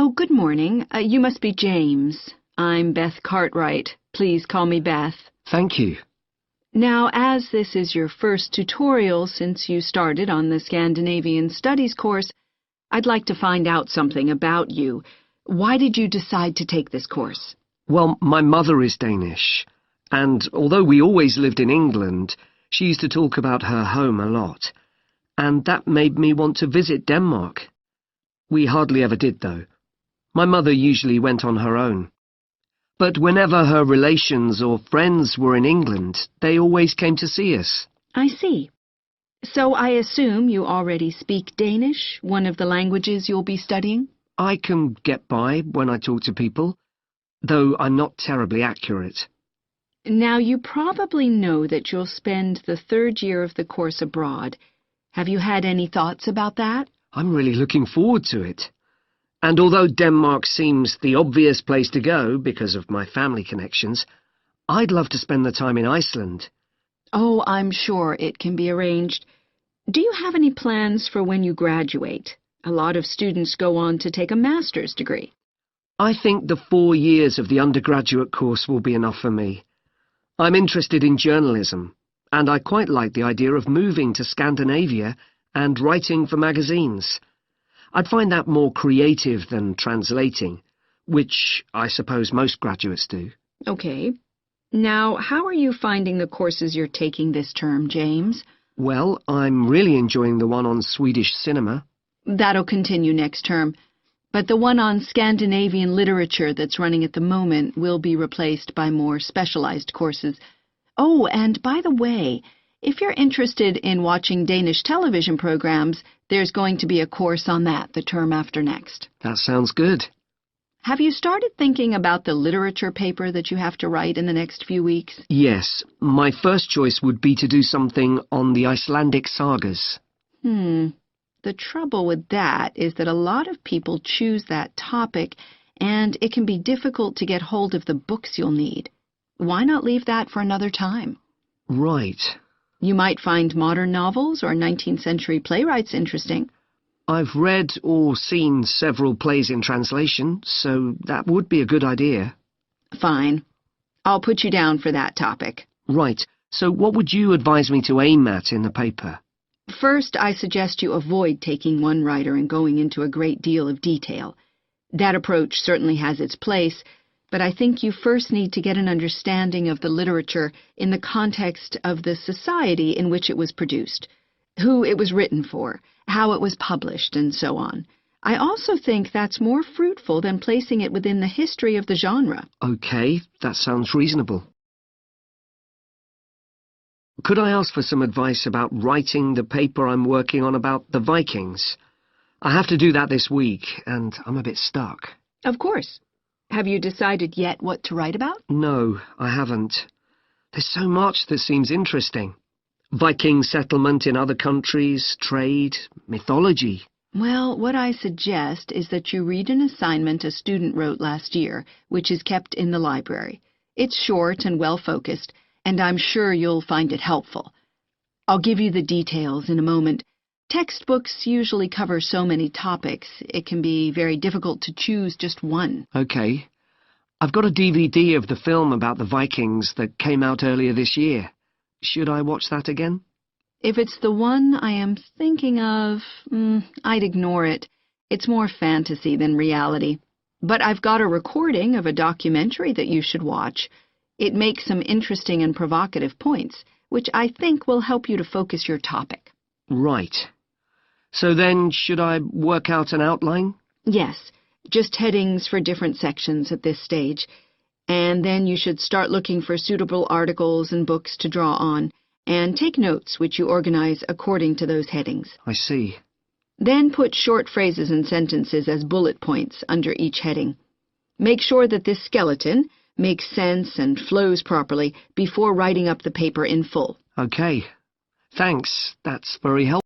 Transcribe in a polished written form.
Oh, good morning. You must be James. I'm Beth Cartwright. Please call me Beth. Thank you. Now, as this is your first tutorial since you started on the Scandinavian Studies course, I'd like to find out something about you. Why did you decide to take this course? Well, my mother is Danish, and although we always lived in England, she used to talk about her home a lot, and that made me want to visit Denmark. We hardly ever did, though. My mother usually went on her own. But whenever her relations or friends were in England, they always came to see us. I see. So I assume you already speak Danish, one of the languages you'll be studying? I can get by when I talk to people, though I'm not terribly accurate. Now, you probably know that you'll spend the third year of the course abroad. Have you had any thoughts about that? I'm really looking forward to it. And although Denmark seems the obvious place to go because of my family connections, I'd love to spend the time in Iceland. Oh, I'm sure it can be arranged. Do you have any plans for when you graduate? A lot of students go on to take a master's degree. I think the 4 years of the undergraduate course will be enough for me. I'm interested in journalism, and I quite like the idea of moving to Scandinavia and writing for magazines. I'd find that more creative than translating, which I suppose most graduates do. Okay. Now, how are you finding the courses you're taking this term, James? Well, I'm really enjoying the one on Swedish cinema. That'll continue next term. But the one on Scandinavian literature that's running at the moment will be replaced by more specialized courses. Oh, and by the way, if you're interested in watching Danish television programs, there's going to be a course on that the term after next. That sounds good. Have you started thinking about the literature paper that you have to write in the next few weeks? Yes, my first choice would be to do something on the Icelandic sagas. The trouble with that is that a lot of people choose that topic, and it can be difficult to get hold of the books you'll need. Why not leave that for another time? Right. You might find modern novels or 19th century playwrights interesting. I've read or seen several plays in translation, so that would be a good idea. Fine. I'll put you down for that topic. Right. So what would you advise me to aim at in the paper? First, I suggest you avoid taking one writer and going into a great deal of detail. That approach certainly has its place, but I think you first need to get an understanding of the literature in the context of the society in which it was produced, who it was written for, how it was published, and so on. I also think that's more fruitful than placing it within the history of the genre. Okay, that sounds reasonable. Could I ask for some advice about writing the paper I'm working on about the Vikings? I have to do that this week, and I'm a bit stuck. Of course. Have you decided yet what to write about? No, I haven't. There's so much that seems interesting. Viking settlement in other countries, trade, mythology. Well, what I suggest is that you read an assignment a student wrote last year, which is kept in the library. It's short and well-focused, and I'm sure you'll find it helpful. I'll give you the details in a moment. Textbooks usually cover so many topics, it can be very difficult to choose just one. Okay. I've got a DVD of the film about the Vikings that came out earlier this year. Should I watch that again? If it's the one I am thinking of, I'd ignore it. It's more fantasy than reality. But I've got a recording of a documentary that you should watch. It makes some interesting and provocative points, which I think will help you to focus your topic. Right. So then, should I work out an outline? Yes, just headings for different sections at this stage. And then you should start looking for suitable articles and books to draw on, and take notes which you organize according to those headings. I see. Then put short phrases and sentences as bullet points under each heading. Make sure that this skeleton makes sense and flows properly before writing up the paper in full. Okay. Thanks. That's very helpful.